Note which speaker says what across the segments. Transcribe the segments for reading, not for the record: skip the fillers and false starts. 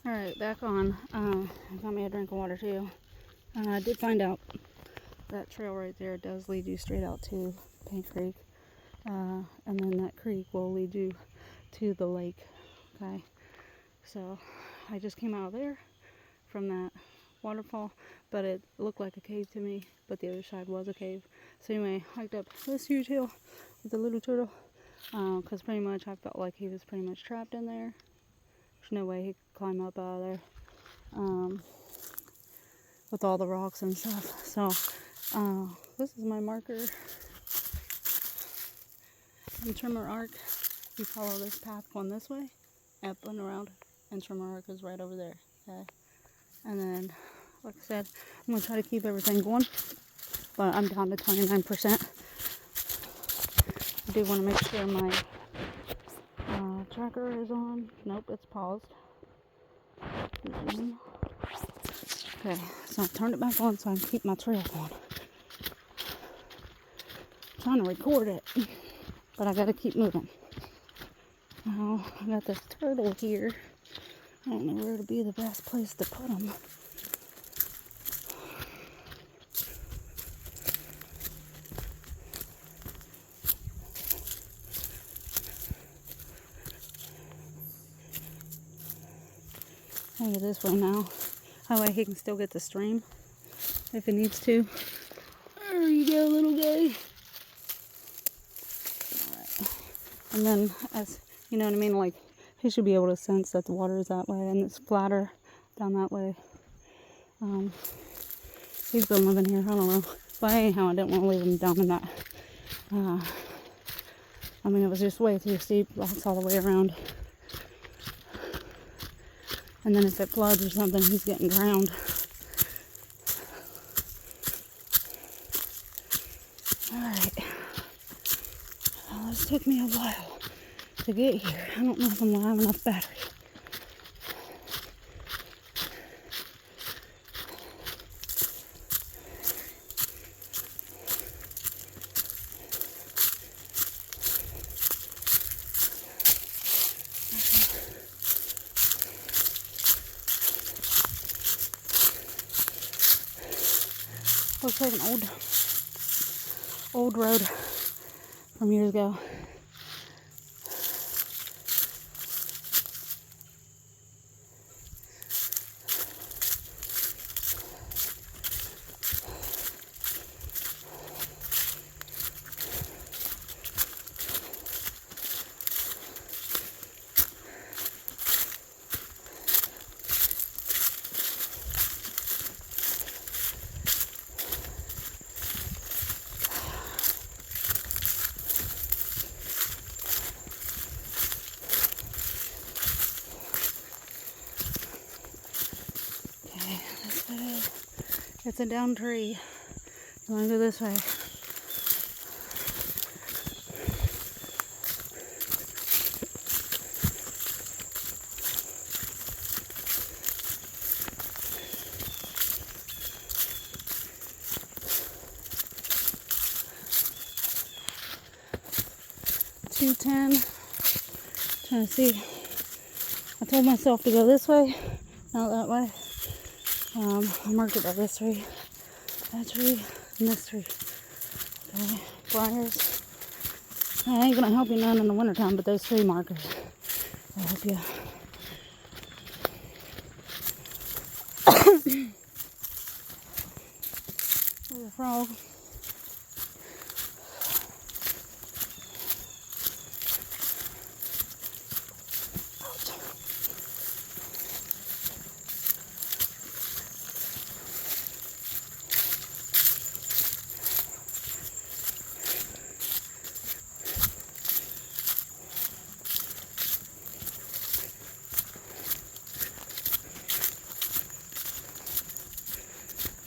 Speaker 1: Alright, back on. I got me a drink of water too. I did find out that trail right there does lead you straight out to Paint Creek. And then that creek will lead you to the lake. Okay, so I just came out of there from that waterfall, but it looked like a cave to me, but the other side was a cave. So anyway, hiked up this huge hill with the little turtle, because pretty much I felt like he was pretty much trapped in there. There's no way he could climb up out of there, with all the rocks and stuff. So this is my marker in Trimmer Arc. You follow this path going this way, up and around, and Trimmer Arc is right over there. Okay, and then, like I said, I'm gonna try to keep everything going, but I'm down to 29%. I do want to make sure my tracker is on. Nope, it's paused. Okay, so I turned it back on so I can keep my trail going. I'm trying to record it, but I gotta keep moving. Now, I got this turtle here. I don't know where to be the best place to put him. Maybe this way now. That way he can still get the stream if he needs to. There you go, little guy. Alright. And then, as you know what I mean, like, he should be able to sense that the water is that way and it's flatter down that way. He's been living here, I don't know. But anyhow, I didn't want to leave him down in that. I mean, it was just way too steep, rocks all the way around. And then if it floods or something, he's getting drowned. Alright. Well, this took me a while to get here. I don't know if I'm going to have enough battery. Looks like an old road from years ago. It's a down tree. You want to go this way? .210. Trying to see. I told myself to go this way, not that way. I marked it by this tree, that tree, and this tree. Okay, briars. I ain't gonna help you none in the wintertime, but those tree markers will help you. There's a frog.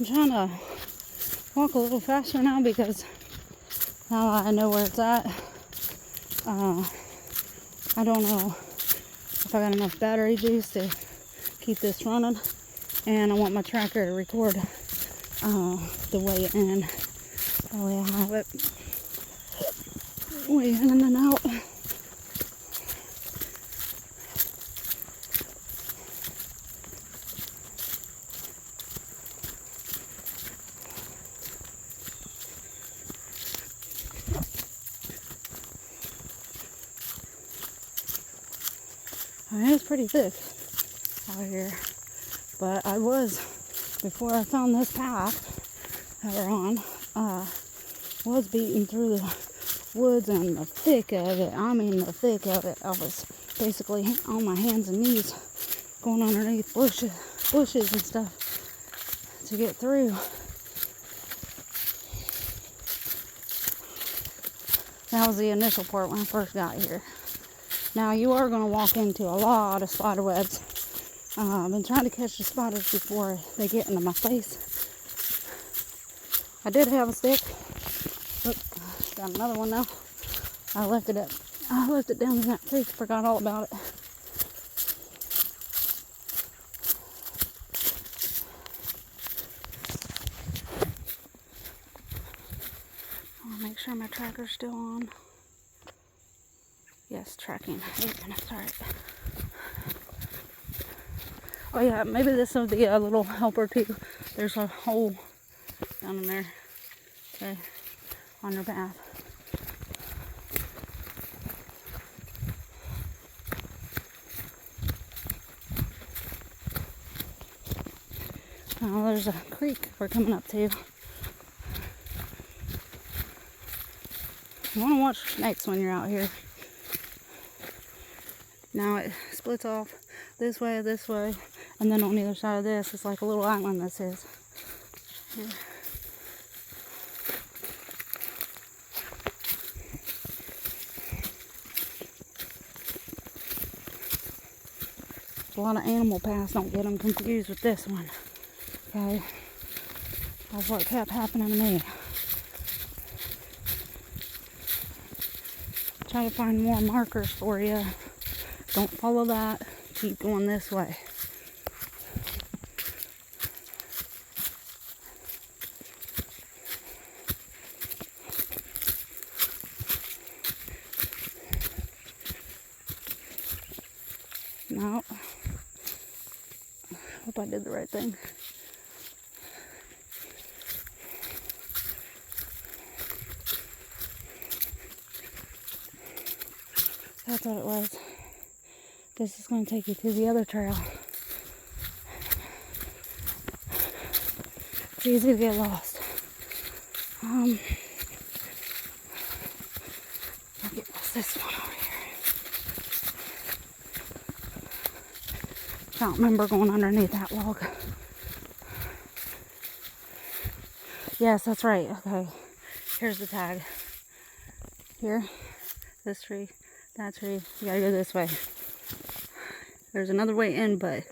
Speaker 1: I'm trying to walk a little faster now because now I know where it's at. I don't know if I got enough battery juice to keep this running, and I want my tracker to record the way in. That way I have it way in and out. I mean, it's pretty thick out here. But I was, before I found this path that we're on, was beating through the woods and the thick of it. I mean, the thick of it. I was basically on my hands and knees going underneath bushes and stuff to get through. That was the initial part when I first got here. Now you are going to walk into a lot of spider webs. I've been trying to catch the spiders before they get into my face. I did have a stick. Oop, got another one now. I left it down in that creek. Forgot all about it. I'll make sure my tracker's still on. Yes, tracking. 8 minutes. All right. Oh yeah, maybe this will be a little helper too. There's a hole down in there. Okay, on your path. Oh, there's a creek we're coming up to. You want to watch snakes when you're out here. Now it splits off this way, and then on the other side of this, it's like a little island that says. Here. A lot of animal paths, don't get them confused with this one. Okay, that's what kept happening to me. Try to find more markers for you. Don't follow that. Keep going this way. No. Hope I did the right thing. That's what it was. This is going to take you to the other trail. It's easy to get lost. I get this one over here. I don't remember going underneath that log. Yes, that's right. Okay. Here's the tag. Here. This tree. That tree. You gotta go this way. There's another way in, but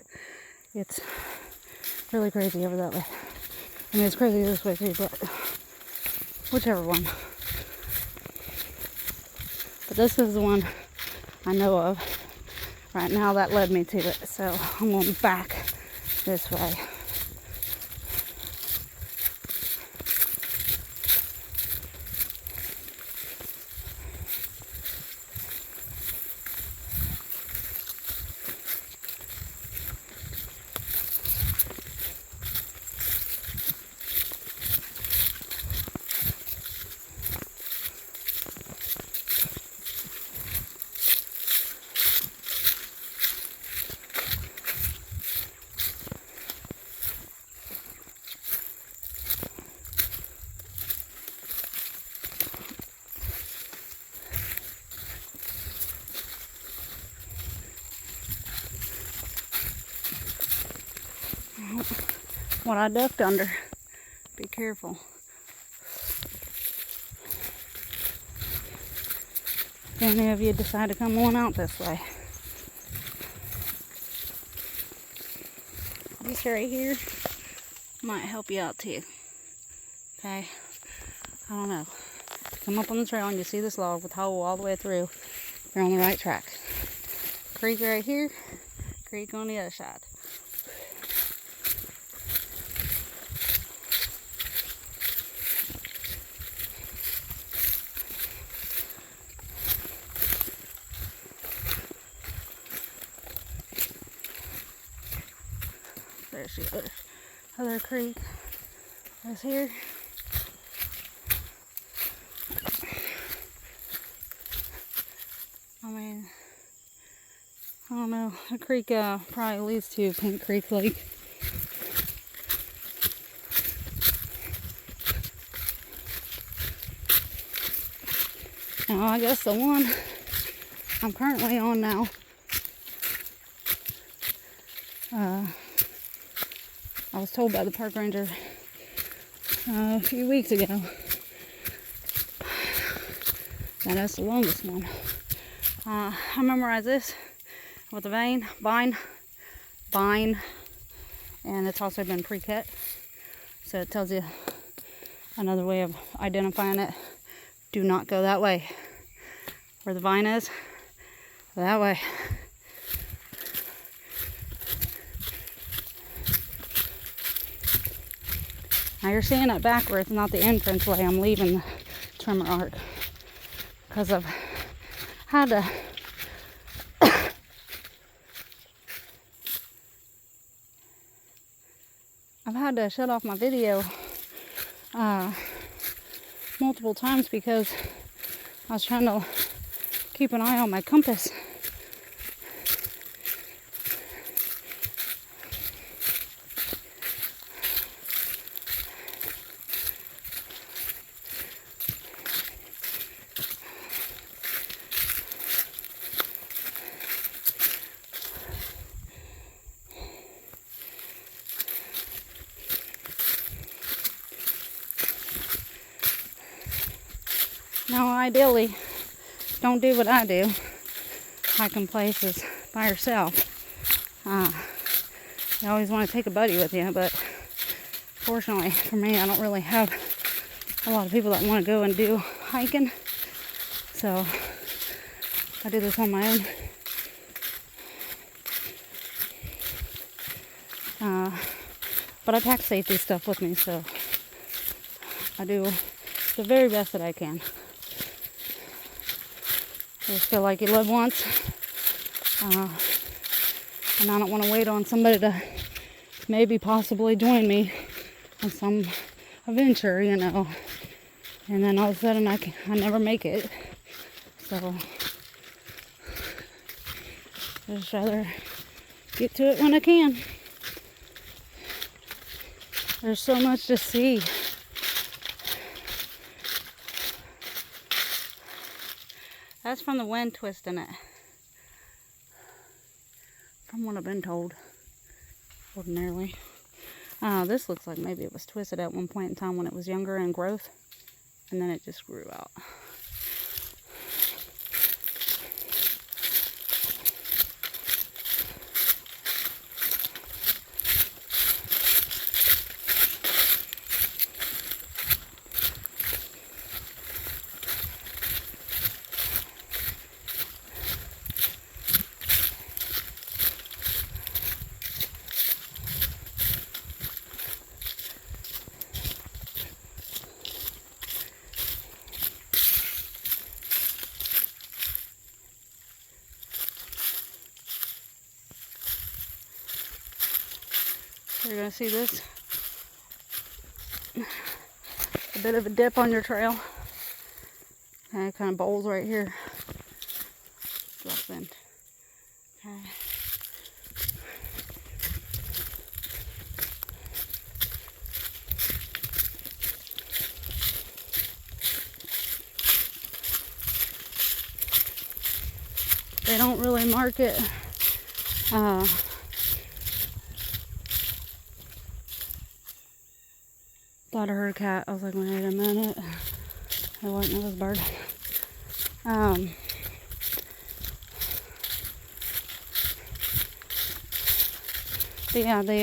Speaker 1: it's really crazy over that way. I mean, it's crazy this way too, but whichever one. But this is the one I know of right now that led me to it. So I'm going back this way. What I ducked under. Be careful. If any of you decide to come on out this way. This right here might help you out too. Okay? I don't know. Come up on the trail and you see this log with a hole all the way through. You're on the right track. Creek right here. Creek on the other side. There's the other creek. That's here. I mean, I don't don't know. The creek probably leads to Paint Creek Lake. Now, I guess the one I'm currently on now, I was told by the park ranger a few weeks ago that that's the longest one. I memorized this with a vine, and it's also been pre-cut, so it tells you another way of identifying it. Do not go that way. Where the vine is, that way. Now you're seeing it backwards, not the entrance way. I'm leaving the trimmer arc because I've had to shut off my video multiple times because I was trying to keep an eye on my compass. Now, ideally, don't do what I do, hiking places by yourself. You always want to take a buddy with you, but fortunately for me, I don't really have a lot of people that want to go and do hiking, so I do this on my own. But I pack safety stuff with me, so I do the very best that I can. I just feel like you live once, and I don't want to wait on somebody to maybe possibly join me on some adventure, you know, and then all of a sudden I never make it. So I'd just rather get to it when I can. There's so much to see. That's from the wind twisting it. From what I've been told, ordinarily. This looks like maybe it was twisted at one point in time when it was younger in growth, and then it just grew out. You're going to see this, a bit of a dip on your trail, and it kind of bowls right here, drops in. Okay. They don't really mark it thought I heard a cat. I was like, wait a minute. It wasn't, it was a bird. Yeah, they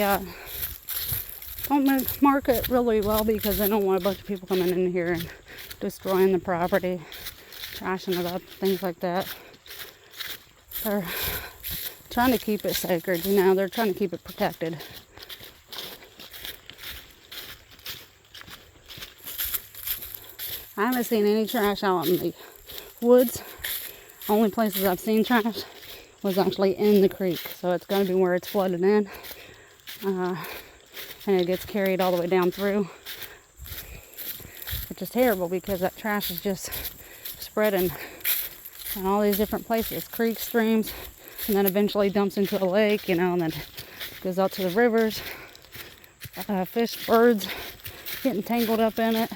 Speaker 1: don't mark it really well because they don't want a bunch of people coming in here and destroying the property, trashing it up, things like that. They're trying to keep it sacred, you know, they're trying to keep it protected. I haven't seen any trash out in the woods. Only places I've seen trash was actually in the creek. So it's going to be where it's flooded in. And it gets carried all the way down through. Which is terrible because that trash is just spreading in all these different places. Creeks, streams, and then eventually dumps into a lake, you know, and then goes out to the rivers. Fish, birds getting tangled up in it.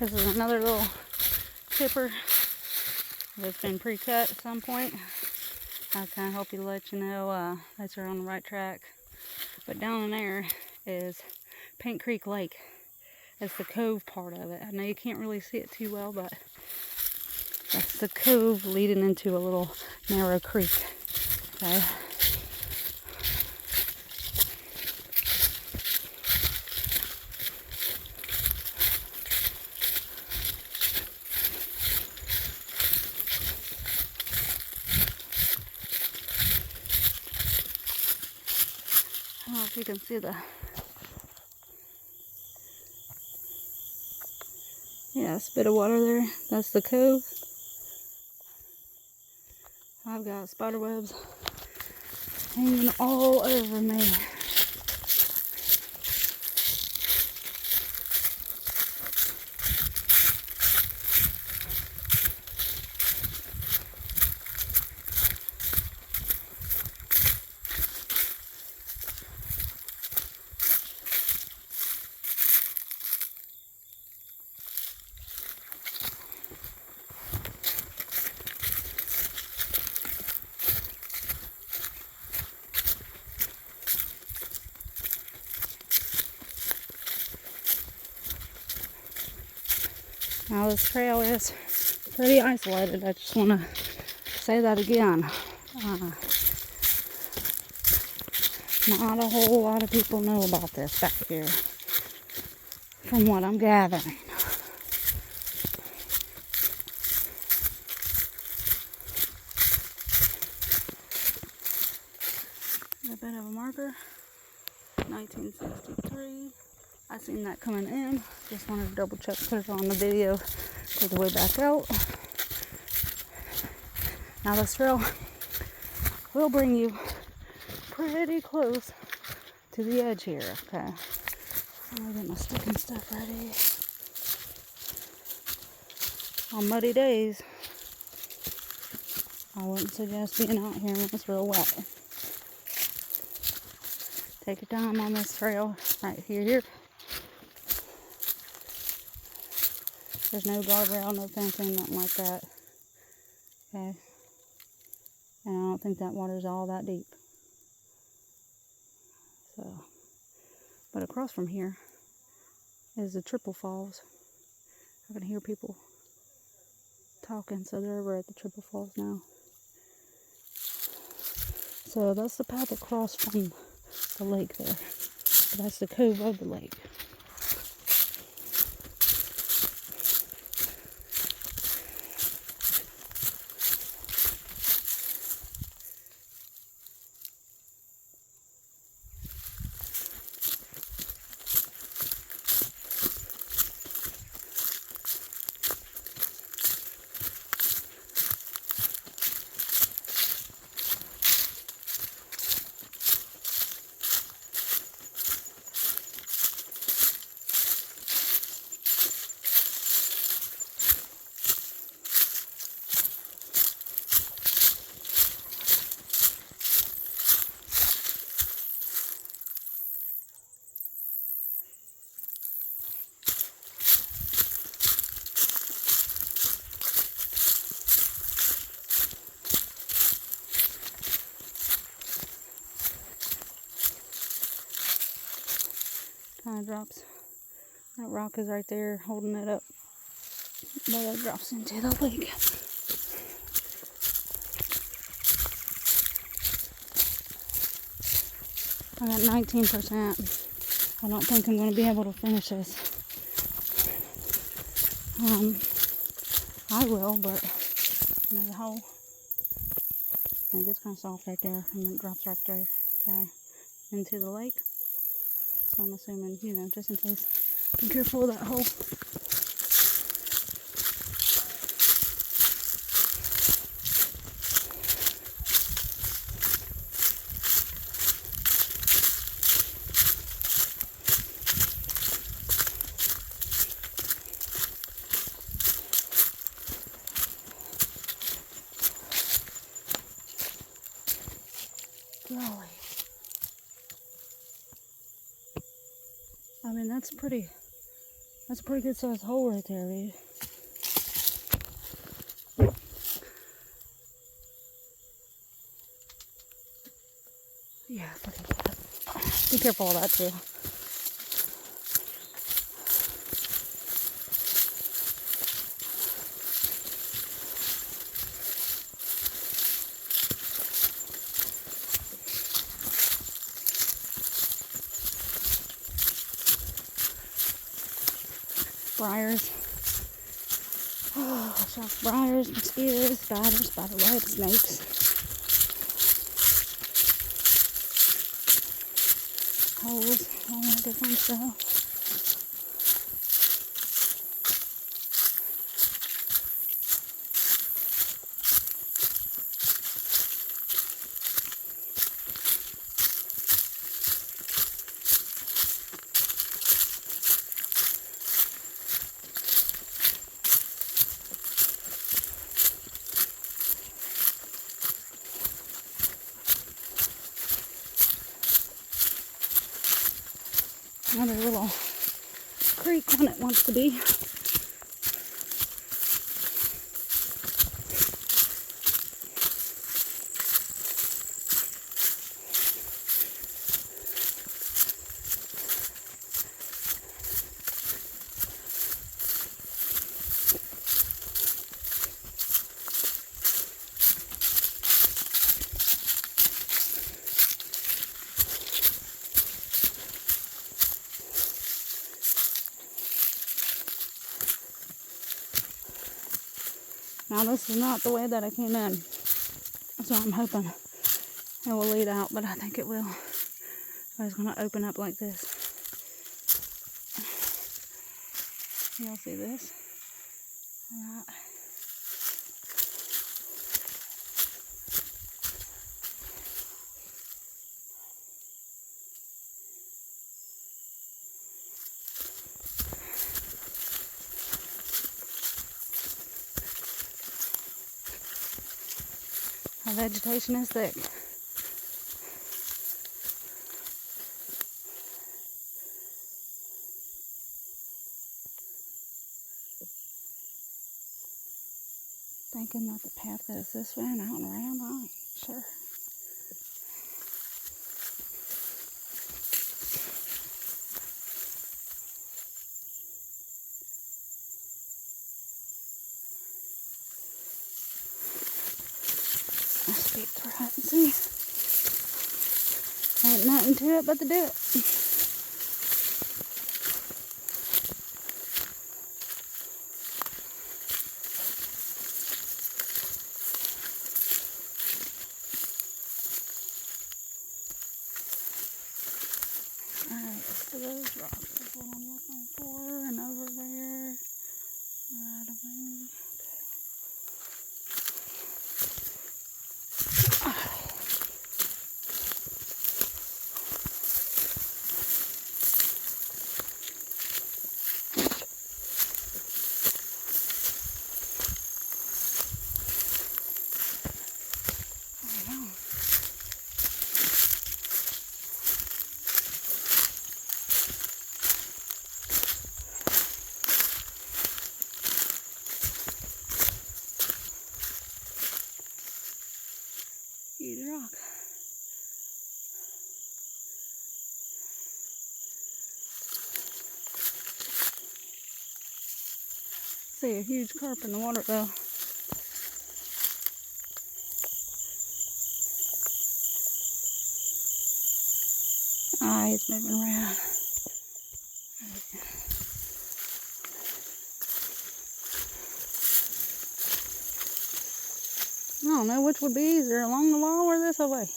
Speaker 1: This is another little chipper that's been pre-cut at some point. I kind of hope to let you know that you're on the right track. But down in there is Paint Creek Lake. That's the cove part of it. I know you can't really see it too well, but that's the cove leading into a little narrow creek. Okay. I don't know if you can see it's a bit of water there. That's the cove. I've got spider webs hanging all over me. Now this trail is pretty isolated. I just want to say that again. Not a whole lot of people know about this back here, from what I'm gathering. A bit of a marker, 1963. I seen that coming in. Just wanted to double check, put it on the video for the way back out. Now this trail will bring you pretty close to the edge here. Okay. I'll get my stick and stuff ready. On muddy days, I wouldn't suggest being out here when it's real wet. Take your time on this trail right here. There's no guardrail, no fencing, nothing like that. Okay. And I don't think that water's all that deep. So, but across from here is the Triple Falls. I can hear people talking, so they're over at the Triple Falls now. So that's the path across from the lake there. That's the cove of the lake. kind of drops. That rock is right there holding it up, but it drops into the lake. I'm at 19%. I don't think I'm going to be able to finish this. I will, but there's a hole. And it gets kind of soft right there, and then it drops right there, okay, into the lake. So I'm assuming, you know, just in case, be careful of that hole. Golly. I mean, that's a pretty good sized hole right there, dude. Yeah, look at that. Be careful of that too. Briars. Oh, soft briars, mosquitoes, spiders, spider webs, snakes. Holes, all that different stuff. Another little creek when it wants to be. Now this is not the way that I came in, so I'm hoping it will lead out, but I think it will. I was going to open up like this. Y'all see this? That. The vegetation is thick. Thinking that the path goes this way and out and around. I ain't sure. Let's peek through it and see. Ain't nothing to it but to do it. Alright, so those rocks is what I'm looking for, and over there, right away. Huge rock. See a huge carp in the water though. Ah, he's moving around. I don't know which would be easier, along the wall or this way.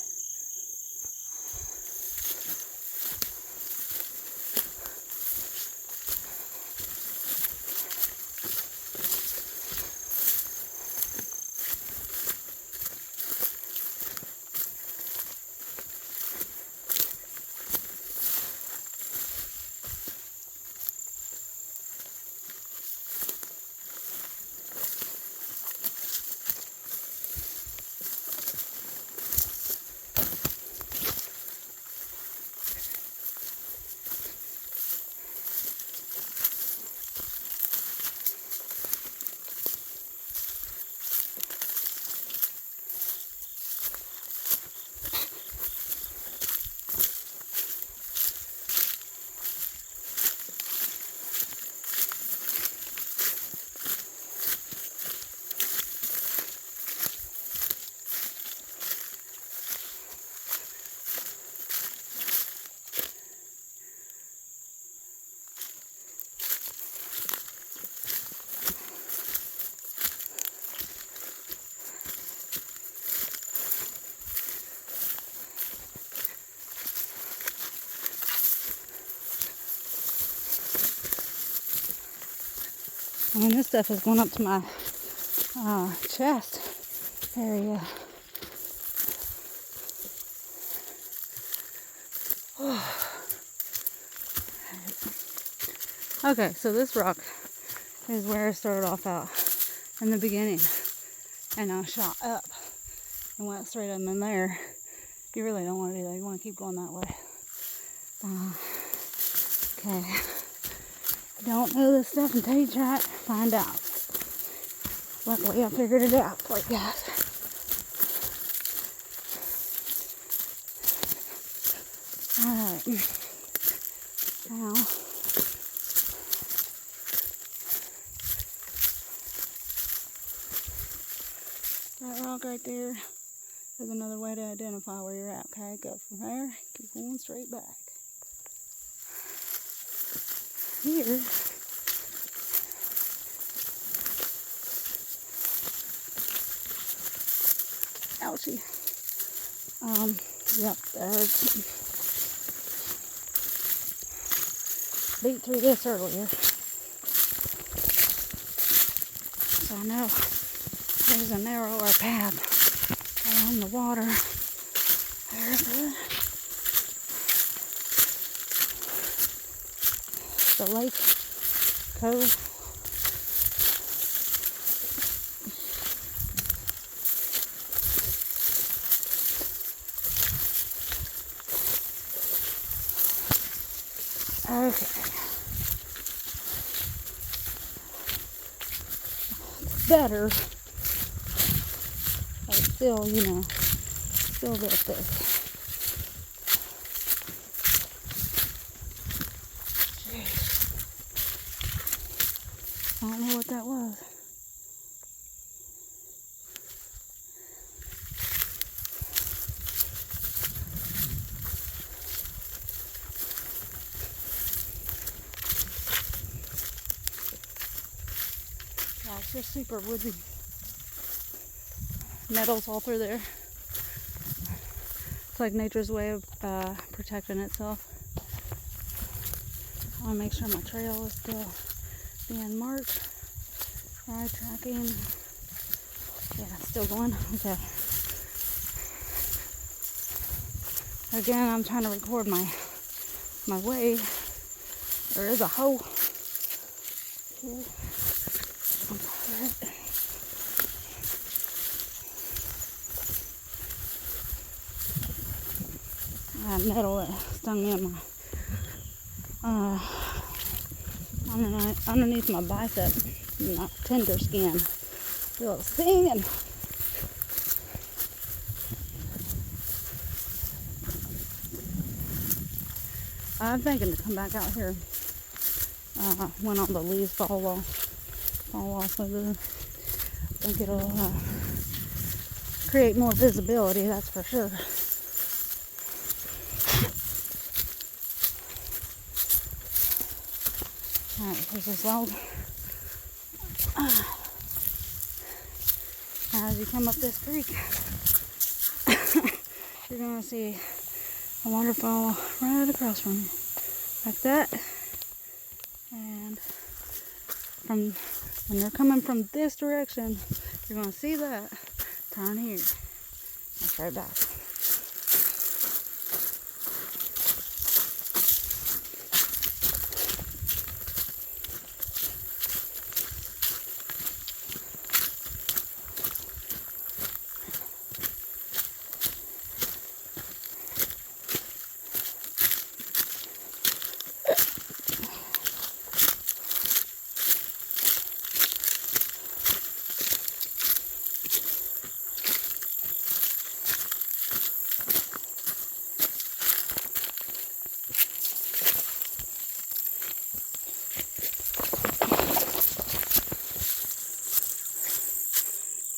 Speaker 1: I mean, this stuff is going up to my chest area. Okay, so this rock is where I started off out in the beginning, and I shot up and went straight up in there. You really don't want to do that. You want to keep going that way. Okay. Don't know this stuff until you try it. Find out. Luckily, I figured it out for you guys. Alright. Now, that rock right there is another way to identify where you're at. Okay, go from there, keep going straight back. Here, ouchie. Yep, beat through this earlier. So I know there's a narrower path along the water. There's the lake cove. Okay. It's better, but it's still, still a bit thick. I don't know what that was. Yeah, it's just super woodsy. Nettles all through there. It's like nature's way of protecting itself. I want to make sure my trail is still being marked. Alright, tracking. Yeah, still going. Okay. Again, I'm trying to record my way. There is a hole. Okay. That nettle that stung me in my underneath my bicep, my tender skin. Feel it stinging. I'm thinking to come back out here when all the leaves fall off fall off of the. I think it'll create more visibility, that's for sure. Alright, here's this log. As you come up this creek, you're going to see a waterfall right across from you. Like that. And when you're coming from this direction, you're going to see that. Turn here. That's right back.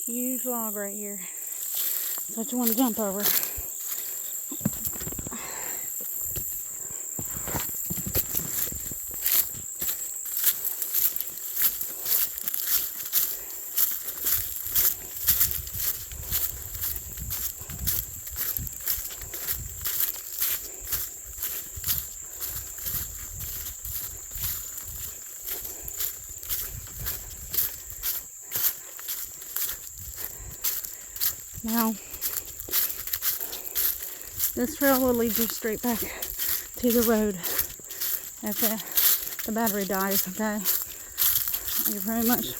Speaker 1: Huge log right here. That's what you want to jump over. Now, this trail will lead you straight back to the road if the battery dies, okay?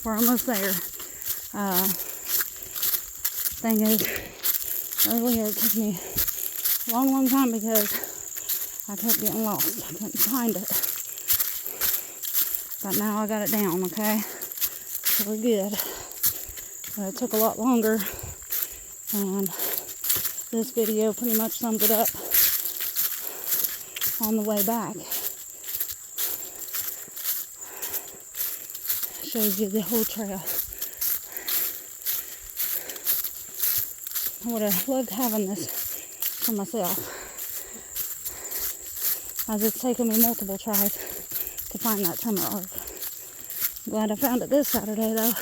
Speaker 1: We're almost there. Thing is, earlier it took me a long time because I kept getting lost. I couldn't find it. But now I got it down, okay? So we're good. But it took a lot longer. And this video pretty much sums it up on the way back. Shows you the whole trail. I would have loved having this for myself, as it's taken me multiple tries to find that summer arc. Glad I found it this Saturday though.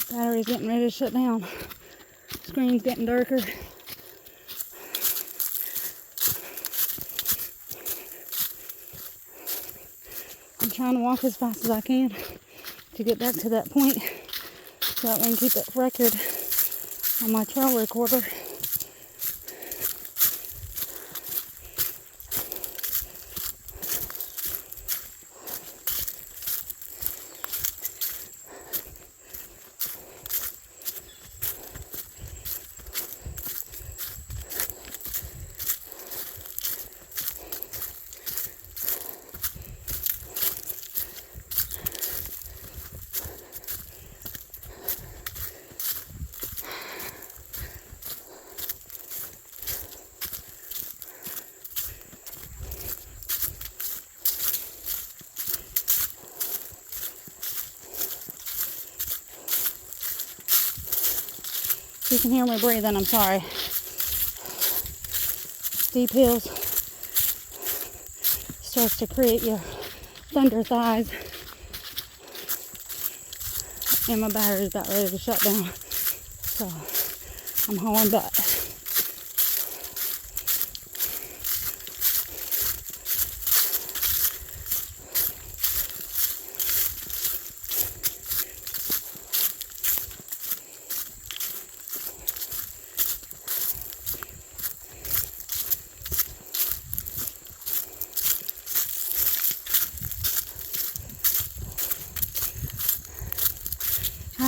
Speaker 1: Battery's getting ready to shut down. Screen's getting darker. I'm trying to walk as fast as I can to get back to that point so that I can keep it record on my trail recorder. If you can hear me breathing, I'm sorry. Steep hills starts to create your thunder thighs. And my battery's about ready to shut down. So I'm hauling butt.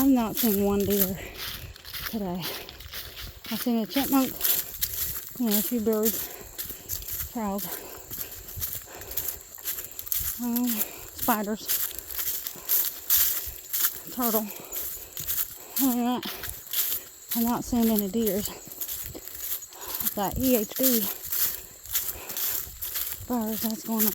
Speaker 1: I've not seen one deer today. I've seen a chipmunk, a few birds, trout, spiders, turtle. I'm not seeing any deers. That EHD virus that's going on.